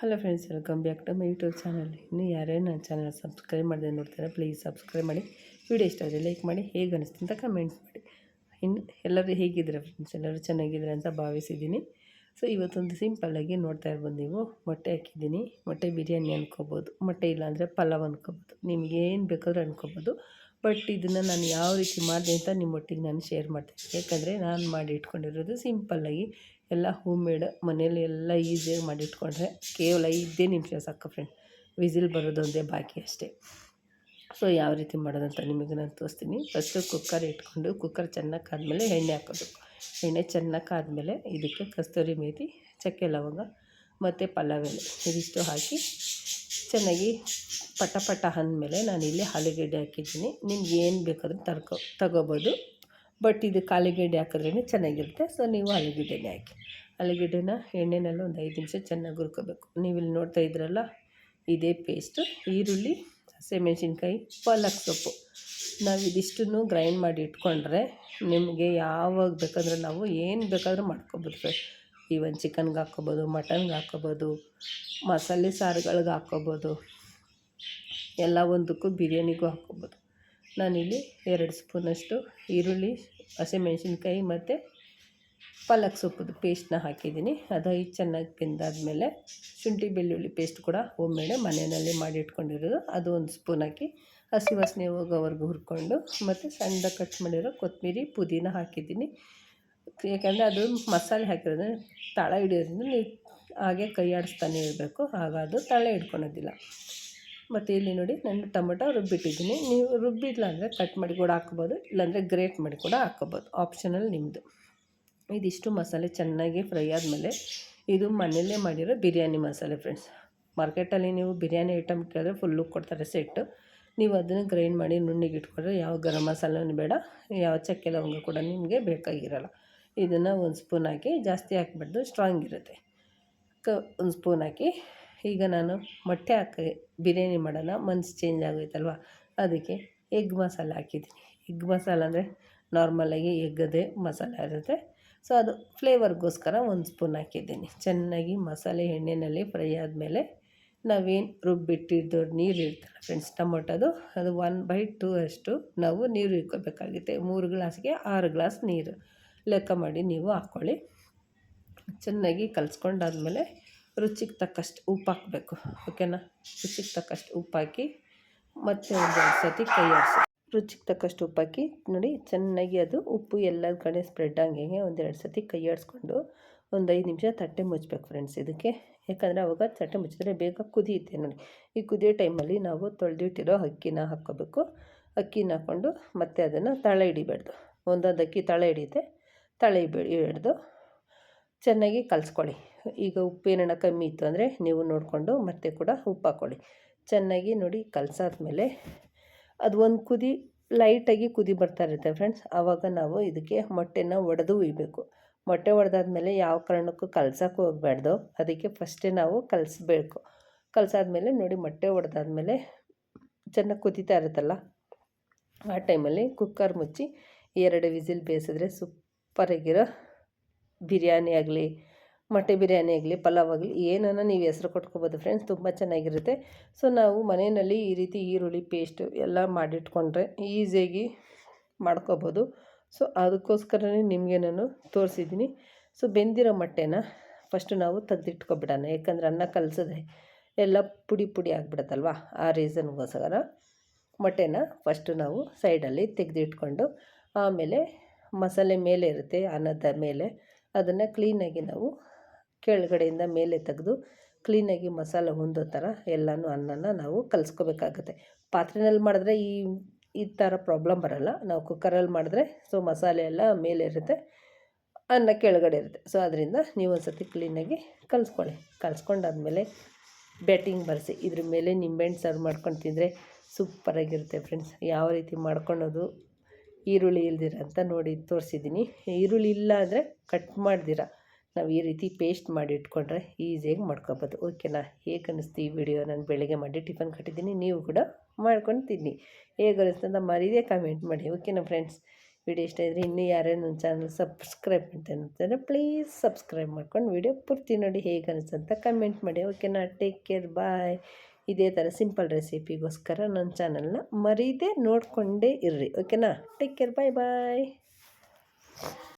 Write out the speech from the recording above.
Hello friends, welcome back to my YouTube channel. ಇನ್ನು ಯಾರ್ಯಾರು ನನ್ನ ಚಾನಲ್ ಸಬ್ಸ್ಕ್ರೈಬ್ ಮಾಡಿದೆ ನೋಡ್ತಾರೆ, ಪ್ಲೀಸ್ ಸಬ್ಸ್ಕ್ರೈಬ್ ಮಾಡಿ. ವಿಡಿಯೋ ಇಷ್ಟ ಆದರೆ ಲೈಕ್ ಮಾಡಿ, ಹೇಗೆ ಅನಿಸ್ತು ಅಂತ ಕಮೆಂಟ್ಸ್ ಮಾಡಿ. ಇನ್ನು ಎಲ್ಲರೂ ಹೇಗಿದ್ದೀರಾ ಫ್ರೆಂಡ್ಸ್? ಎಲ್ಲರೂ ಚೆನ್ನಾಗಿದ್ದೀರಾ ಅಂತ ಭಾವಿಸಿದ್ದೀನಿ. ಸೊ ಇವತ್ತೊಂದು ಸಿಂಪಲ್ಲಾಗಿ ನೋಡ್ತಾ ಇರ್ಬೋದು ನೀವು, ಮೊಟ್ಟೆ ಹಾಕಿದ್ದೀನಿ. ಮೊಟ್ಟೆ ಬಿರಿಯಾನಿ ಅನ್ಕೋಬೋದು, ಮೊಟ್ಟೆ ಇಲ್ಲಾಂದರೆ ಪಲಾವ್ ಅನ್ಕೋಬೋದು, ನಿಮ್ಗೆ ಏನು ಬೇಕಾದ್ರೂ ಅನ್ಕೋಬೋದು. ಬಟ್ ಇದನ್ನು ನಾನು ಯಾವ ರೀತಿ ಮಾಡಿದೆ ಅಂತ ನಿಮ್ಮೊಟ್ಟಿಗೆ ನಾನು ಶೇರ್ ಮಾಡ್ತೀನಿ. ಯಾಕಂದರೆ ನಾನು ಮಾಡಿ ಇಟ್ಕೊಂಡಿರೋದು ಸಿಂಪಲ್ಲಾಗಿ ಎಲ್ಲ ಹೋಮ್ ಮೇಡ್, ಮನೇಲಿ ಎಲ್ಲ ಈಸಿಯಾಗಿ ಮಾಡಿಟ್ಕೊಂಡ್ರೆ ಕೇವಲ 5 ನಿಮಿಷ ಸಾಕು ಫ್ರೆಂಡ್. ವಿಸಿಲ್ ಬರೋದೊಂದೇ ಬಾಕಿ ಅಷ್ಟೇ. ಸೊ ಯಾವ ರೀತಿ ಮಾಡೋದಂತ ನಿಮಗೆ ನಾನು ತೋರಿಸ್ತೀನಿ. ಫಸ್ಟು ಕುಕ್ಕರ್ ಇಟ್ಕೊಂಡು, ಕುಕ್ಕರ್ ಚೆನ್ನಾಗಿ ಕಾದ್ಮೇಲೆ ಎಣ್ಣೆ ಹಾಕೋಬೇಕು. ಎಣ್ಣೆ ಚೆನ್ನಾಗಿ ಕಾದ್ಮೇಲೆ ಇದಕ್ಕೆ ಕಸ್ತೂರಿ ಮೇಥಿ, ಚಕ್ಕೆ ಲವಂಗ ಮತ್ತು ಪಲಾವ್ ಎಲೆ ಇದಿಷ್ಟು ಹಾಕಿ ಚೆನ್ನಾಗಿ ಪಟ ಅಂದಮೇಲೆ ನಾನಿಲ್ಲಿ ಆಲೂಗೆಡ್ಡೆ ಹಾಕಿದ್ದೀನಿ. ನಿಮ್ಗೆ ಏನು ಬೇಕಾದರೂ ತಗೋಬೋದು. ಬಟ್ ಇದು ಆಲೂಗೆಡ್ಡೆ ಹಾಕಿದ್ರೇ ಚೆನ್ನಾಗಿರುತ್ತೆ. ಸೊ ನೀವು ಆಲೂಗೆಡ್ಡೆನೇ ಹಾಕಿ. ಆಲೂಗೆಡ್ಡೆನ ಎಣ್ಣೆನಲ್ಲಿ ಒಂದು 5 ನಿಮಿಷ ಚೆನ್ನಾಗಿ ಹುರ್ಕೋಬೇಕು. ನೀವಿಲ್ಲಿ ನೋಡ್ತಾ ಇದ್ರಲ್ಲ, ಇದೇ ಪೇಸ್ಟು. ಈರುಳ್ಳಿ, ಹಸಿಮೆಣ್ಸಿನ್ಕಾಯಿ, ಪಾಲಕ್ ಸೊಪ್ಪು, ನಾವು ಇದಿಷ್ಟನ್ನು ಗ್ರೈಂಡ್ ಮಾಡಿ ಇಟ್ಕೊಂಡ್ರೆ ನಿಮಗೆ ಯಾವಾಗ ಬೇಕಾದ್ರೆ ನಾವು ಏನು ಬೇಕಾದರೂ ಮಾಡ್ಕೊಬೋದು ಫ್ರೆಂಡ್. ಈವನ್ ಚಿಕನ್ಗೆ ಹಾಕ್ಕೊಬೋದು, ಮಟನ್ಗೆ ಹಾಕ್ಕೊಬೋದು, ಮಸಾಲೆ ಸಾರುಗಳಿಗೆ ಹಾಕ್ಕೊಬೋದು, ಎಲ್ಲ ಒಂದಕ್ಕೂ ಬಿರಿಯಾನಿಗೂ ಹಾಕ್ಕೊಬೋದು. ನಾನಿಲ್ಲಿ 2 ಸ್ಪೂನಷ್ಟು ಈರುಳ್ಳಿ, ಹಸಿಮೆಣ್ಸಿನ್ಕಾಯಿ ಮತ್ತು ಪಾಲಕ್ ಸೊಪ್ಪುದು ಪೇಸ್ಟನ್ನ ಹಾಕಿದ್ದೀನಿ. ಅದು ಚೆನ್ನಾಗಿ ಬೆಂದಾದಮೇಲೆ ಶುಂಠಿ ಬೆಳ್ಳುಳ್ಳಿ ಪೇಸ್ಟ್ ಕೂಡ ಹೋಮ್ ಮೇಡ್ ಮನೆಯಲ್ಲಿ ಮಾಡಿ ಇಟ್ಕೊಂಡಿರೋದು, ಅದು 1 ಸ್ಪೂನ್ ಹಾಕಿ ಹಸಿ ವಾಸನೆ ಹೋಗೋವರೆಗೂ ಹುರ್ಕೊಂಡು, ಮತ್ತು ಸಣ್ಣದಾಗಿ ಕಟ್ ಮಾಡಿರೋ ಕೊತ್ತಂಬರಿ, ಪುದೀನ ಹಾಕಿದ್ದೀನಿ. ಯಾಕಂದರೆ ಅದು ಮಸಾಲೆ ಹಾಕಿರೋದ್ರೆ ತಳ ಹಿಡಿಯೋದ್ರಿಂದ ನೀವು ಹಾಗೆ ಕೈ ಆಡಿಸ್ತಾನೆ ಇರಬೇಕು, ಆಗ ಅದು ತಳ ಹಿಡ್ಕೊಳೋದಿಲ್ಲ. ಮತ್ತು ಇಲ್ಲಿ ನೋಡಿ, ನಾನು ಟೊಮೊಟೊ ರುಬ್ಬಿಟ್ಟಿದ್ದೀನಿ. ನೀವು ರುಬ್ಬಿಲ್ಲ ಅಂದರೆ ಕಟ್ ಮಾಡಿ ಕೂಡ ಹಾಕ್ಬೋದು, ಇಲ್ಲಾಂದರೆ ಗ್ರೇಟ್ ಮಾಡಿ ಕೂಡ ಹಾಕ್ಕೊಬೋದು, ಆಪ್ಷನಲ್ ನಿಮ್ಮದು. ಇದಿಷ್ಟು ಮಸಾಲೆ ಚೆನ್ನಾಗಿ ಫ್ರೈ ಆದಮೇಲೆ, ಇದು ಮನೆಯಲ್ಲೇ ಮಾಡಿರೋ ಬಿರಿಯಾನಿ ಮಸಾಲೆ ಫ್ರೆಂಡ್ಸ್. ಮಾರ್ಕೆಟಲ್ಲಿ ನೀವು ಬಿರಿಯಾನಿ ಐಟಮ್ ಕೇಳಿದ್ರೆ ಫುಲ್ಲು ಕೊಡ್ತಾರೆ ಸೆಟ್ಟು. ನೀವು ಅದನ್ನು ಗ್ರೈಂಡ್ ಮಾಡಿ ನುಣ್ಣಗೆ ಇಟ್ಕೊಂಡ್ರೆ ಯಾವ ಗರಂ ಮಸಾಲನೂ ಬೇಡ, ಯಾವ ಚಕ್ಕೆ ಲವಂಗ ಕೂಡ ನಿಮಗೆ ಬೇಕಾಗಿರಲ್ಲ. ಇದನ್ನು 1 ಸ್ಪೂನ್ ಹಾಕಿ, ಜಾಸ್ತಿ ಹಾಕ್ಬಾರ್ದು, ಸ್ಟ್ರಾಂಗ್ ಇರುತ್ತೆ. 1 ಸ್ಪೂನ್ ಹಾಕಿ, ಈಗ ನಾನು ಮೊಟ್ಟೆ ಹಾಕಿ ಬಿರಿಯಾನಿ ಮಾಡೋಣ, ಮನ್ಸು ಚೇಂಜ್ ಆಗೋಯ್ತಲ್ವ, ಅದಕ್ಕೆ ಎಗ್ ಮಸಾಲೆ ಹಾಕಿದ್ದೀನಿ. ಎಗ್ ಮಸಾಲ ಅಂದರೆ ನಾರ್ಮಲಾಗಿ ಎಗ್ಗದೇ ಮಸಾಲ ಇರುತ್ತೆ. ಸೊ ಅದು ಫ್ಲೇವರ್ಗೋಸ್ಕರ 1 ಸ್ಪೂನ್ ಹಾಕಿದ್ದೀನಿ. ಚೆನ್ನಾಗಿ ಮಸಾಲೆ ಎಣ್ಣೆಯಲ್ಲಿ ಫ್ರೈ ಆದಮೇಲೆ ನಾವೇನು ರುಬ್ಬಿಟ್ಟಿದ್ದು ನೀರು ಇರ್ತಲ್ಲ ಫ್ರೆಂಡ್ಸ್, ಟೊಮೊಟೊದು, ಅದು 1/2 ಅಷ್ಟು ನಾವು ನೀರು ಇಟ್ಕೋಬೇಕಾಗುತ್ತೆ. 3 ಗ್ಲಾಸ್ಗೆ 6 ಗ್ಲಾಸ್ ನೀರು ಲೆಕ್ಕ ಮಾಡಿ ನೀವು ಹಾಕ್ಕೊಳ್ಳಿ. ಚೆನ್ನಾಗಿ ಕಲಿಸ್ಕೊಂಡಾದ್ಮೇಲೆ ರುಚಿಗೆ ತಕ್ಕಷ್ಟು ಉಪ್ಪು ಹಾಕಬೇಕು, ಓಕೆನಾ? ರುಚಿಗೆ ತಕ್ಕಷ್ಟು ಉಪ್ಪು ಹಾಕಿ ಮತ್ತೆ ಒಂದು 2 ಸತಿ ಕೈ ಆಡಿಸಿ. ರುಚಿಗೆ ತಕ್ಕಷ್ಟು ಉಪ್ಪು ಹಾಕಿ ನೋಡಿ, ಚೆನ್ನಾಗಿ ಅದು ಉಪ್ಪು ಎಲ್ಲ ಕಡೆ ಸ್ಪ್ರೆಡ್ ಆಗಂಗೆ ಒಂದು 2 ಸತಿ ಕೈ ಆಡಿಸ್ಕೊಂಡು ಒಂದು 5 ನಿಮಿಷ ತಟ್ಟೆ ಮುಚ್ಚಬೇಕು ಫ್ರೆಂಡ್ಸ್ ಇದಕ್ಕೆ. ಯಾಕಂದರೆ ಅವಾಗ ತಟ್ಟೆ ಮುಚ್ಚಿದ್ರೆ ಬೇಗ ಕುದಿಯುತ್ತೆ ನೋಡಿ. ಈ ಕುದಿಯೋ ಟೈಮಲ್ಲಿ ನಾವು ತೊಳೆದಿಟ್ಟಿರೋ ಅಕ್ಕಿನ ಹಾಕ್ಕೋಬೇಕು. ಅಕ್ಕಿನ ಹಾಕ್ಕೊಂಡು ಮತ್ತೆ ಅದನ್ನು ತಳ ಹಿಡಿಬಾರ್ದು. ಒಂದೊಂದು ಅಕ್ಕಿ ತಳ ಹಿಡಿಯುತ್ತೆ, ತಳ ಹಿಡಿದು ಚೆನ್ನಾಗಿ ಕಲಿಸ್ಕೊಳ್ಳಿ. ಈಗ ಉಪ್ಪೇನೋ ಕಮ್ಮಿ ಇತ್ತು ಅಂದರೆ ನೀವು ನೋಡಿಕೊಂಡು ಮತ್ತೆ ಕೂಡ ಉಪ್ಪು ಹಾಕ್ಕೊಳ್ಳಿ. ಚೆನ್ನಾಗಿ ನೋಡಿ ಕಲಸಾದ್ಮೇಲೆ ಅದು ಒಂದು ಕುದಿ ಲೈಟಾಗಿ ಕುದಿ ಬರ್ತಾ ಇರುತ್ತೆ ಫ್ರೆಂಡ್ಸ್. ಆವಾಗ ನಾವು ಇದಕ್ಕೆ ಮೊಟ್ಟೆನ ಒಡೆದು ಹುಯ್ಬೇಕು. ಮೊಟ್ಟೆ ಒಡೆದಾದ್ಮೇಲೆ ಯಾವ ಕಾರಣಕ್ಕೂ ಕಲ್ಸೋಕ್ಕೂ ಹೋಗಬಾರ್ದು, ಅದಕ್ಕೆ ಫಸ್ಟೇ ನಾವು ಕಲಿಸ್ಬೇಕು. ಕಲಸಾದ್ಮೇಲೆ ನೋಡಿ, ಮೊಟ್ಟೆ ಒಡೆದಾದ್ಮೇಲೆ ಚೆನ್ನಾಗಿ ಕುದೀತಾ ಇರುತ್ತಲ್ಲ, ಆ ಟೈಮಲ್ಲಿ ಕುಕ್ಕರ್ ಮುಚ್ಚಿ 2 ವಿಸಿಲ್ ಬೇಯಿಸಿದ್ರೆ ಸೂಪರಾಗಿರೋ ಬಿರಿಯಾನಿ ಆಗಲಿ, ಮೊಟ್ಟೆ ಬಿರಿಯಾನಿ ಆಗಲಿ, ಪಲಾವ್ ಆಗಲಿ, ಏನನ್ನ ನೀವು ಹೆಸ್ರು ಕೊಟ್ಕೋಬೋದು ಫ್ರೆಂಡ್ಸ್, ತುಂಬ ಚೆನ್ನಾಗಿರುತ್ತೆ. ಸೊ ನಾವು ಮನೆಯಲ್ಲಿ ಈ ರೀತಿ ಈರುಳ್ಳಿ ಪೇಸ್ಟು ಎಲ್ಲ ಮಾಡಿಟ್ಕೊಂಡ್ರೆ ಈಸಿಯಾಗಿ ಮಾಡ್ಕೋಬೋದು. ಸೊ ಅದಕ್ಕೋಸ್ಕರನೇ ನಿಮಗೆ ನಾನು ತೋರಿಸಿದ್ದೀನಿ. ಸೊ ಬೆಂದಿರೋ ಮೊಟ್ಟೆನ ಫಸ್ಟು ನಾವು ತೆಗೆದಿಟ್ಕೊಬಿಡೋಣ, ಯಾಕಂದರೆ ಅನ್ನ ಕಲಸಿದ್ರೆ ಎಲ್ಲ ಪುಡಿ ಆಗಿಬಿಡುತ್ತಲ್ವ, ಆ ರೀಸನ್ಗೋಸ್ಕರ ಮೊಟ್ಟೆನ ಫಸ್ಟು ನಾವು ಸೈಡಲ್ಲಿ ತೆಗೆದಿಟ್ಕೊಂಡು, ಆಮೇಲೆ ಮಸಾಲೆ ಮೇಲೆ ಇರುತ್ತೆ ಅನ್ನದ ಮೇಲೆ, ಅದನ್ನು ಕ್ಲೀನಾಗಿ ನಾವು ಕೆಳಗಡೆಯಿಂದ ಮೇಲೆ ತೆಗೆದು ಕ್ಲೀನಾಗಿ ಮಸಾಲೆ ಹೊಂದೋ ಥರ ಎಲ್ಲನೂ ಅನ್ನನ ನಾವು ಕಲಿಸ್ಕೋಬೇಕಾಗುತ್ತೆ. ಪಾತ್ರೆಯಲ್ಲಿ ಮಾಡಿದ್ರೆ ಈ ಥರ ಪ್ರಾಬ್ಲಮ್ ಬರೋಲ್ಲ. ನಾವು ಕುಕ್ಕರಲ್ಲಿ ಮಾಡಿದ್ರೆ ಸೊ ಮಸಾಲೆ ಎಲ್ಲ ಮೇಲೆ ಇರುತ್ತೆ, ಅನ್ನ ಕೆಳಗಡೆ ಇರುತ್ತೆ. ಸೊ ಅದರಿಂದ ನೀವು ಒಂದು ಸತಿ ಕ್ಲೀನಾಗಿ ಕಲಿಸ್ಕೊಳ್ಳಿ. ಕಲಿಸ್ಕೊಂಡಾದ್ಮೇಲೆ ಬ್ಯಾಟಿಂಗ್ ಬರೆಸಿ ಇದ್ರ ಮೇಲೆ ನಿಂಬೆಹಣ್ಣು ಸರ್ವ್ ಮಾಡ್ಕೊಂಡು ತಿಂದರೆ ಸೂಪರಾಗಿರುತ್ತೆ ಫ್ರೆಂಡ್ಸ್. ಯಾವ ರೀತಿ ಮಾಡ್ಕೊಳೋದು ಈರುಳ್ಳಿ ಇಲ್ದಿರ ಅಂತ ನೋಡಿ ತೋರಿಸಿದ್ದೀನಿ. ಈರುಳ್ಳಿ ಇಲ್ಲ ಅಂದರೆ ಕಟ್ ಮಾಡ್ದಿರ ನಾವು ಈ ರೀತಿ ಪೇಸ್ಟ್ ಮಾಡಿ ಇಟ್ಕೊಂಡ್ರೆ ಈಸಿಯಾಗಿ ಮಾಡ್ಕೊಬೋದು, ಓಕೆನಾ? ಹೇಗೆ ಅನ್ನಿಸ್ತು ಈ ವಿಡಿಯೋ? ನಾನು ಬೆಳಗ್ಗೆ ಮಾಡಿ ಟಿಫನ್ ಕಟ್ಟಿದ್ದೀನಿ, ನೀವು ಕೂಡ ಮಾಡ್ಕೊಂಡು ತಿನ್ನಿ. ಹೇಗೆ ಅನ್ನಿಸ್ತು ಅಂತ ಮರೀದೇ ಕಮೆಂಟ್ ಮಾಡಿ, ಓಕೆನಾ ಫ್ರೆಂಡ್ಸ್? ವಿಡಿಯೋ ಇಷ್ಟ ಇದ್ದರೆ ಇನ್ನೂ ಯಾರ್ಯಾರು ನನ್ನ ಚಾನಲ್ ಸಬ್ಸ್ಕ್ರೈಬ್ ಅಂತ ನೋಡ್ತಾರೆ ಪ್ಲೀಸ್ ಸಬ್ಸ್ಕ್ರೈಬ್ ಮಾಡ್ಕೊಂಡು ವಿಡಿಯೋ ಪೂರ್ತಿ ನೋಡಿ ಹೇಗೆ ಅನಿಸುತ್ತೆ ಕಮೆಂಟ್ ಮಾಡಿ. ಓಕೆನಾ? ಟೇಕ್ ಕೇರ್, ಬಾಯ್. ಇದೇ ಥರ ಸಿಂಪಲ್ ರೆಸಿಪಿಗೋಸ್ಕರ ನನ್ನ ಚಾನಲ್ನ ಮರೀದೆ ನೋಡಿಕೊಂಡೇ ಇರ್ರಿ. ಓಕೆನಾ? ಟೇಕ್ ಕೇರ್, ಬಾಯ್ ಬಾಯ್.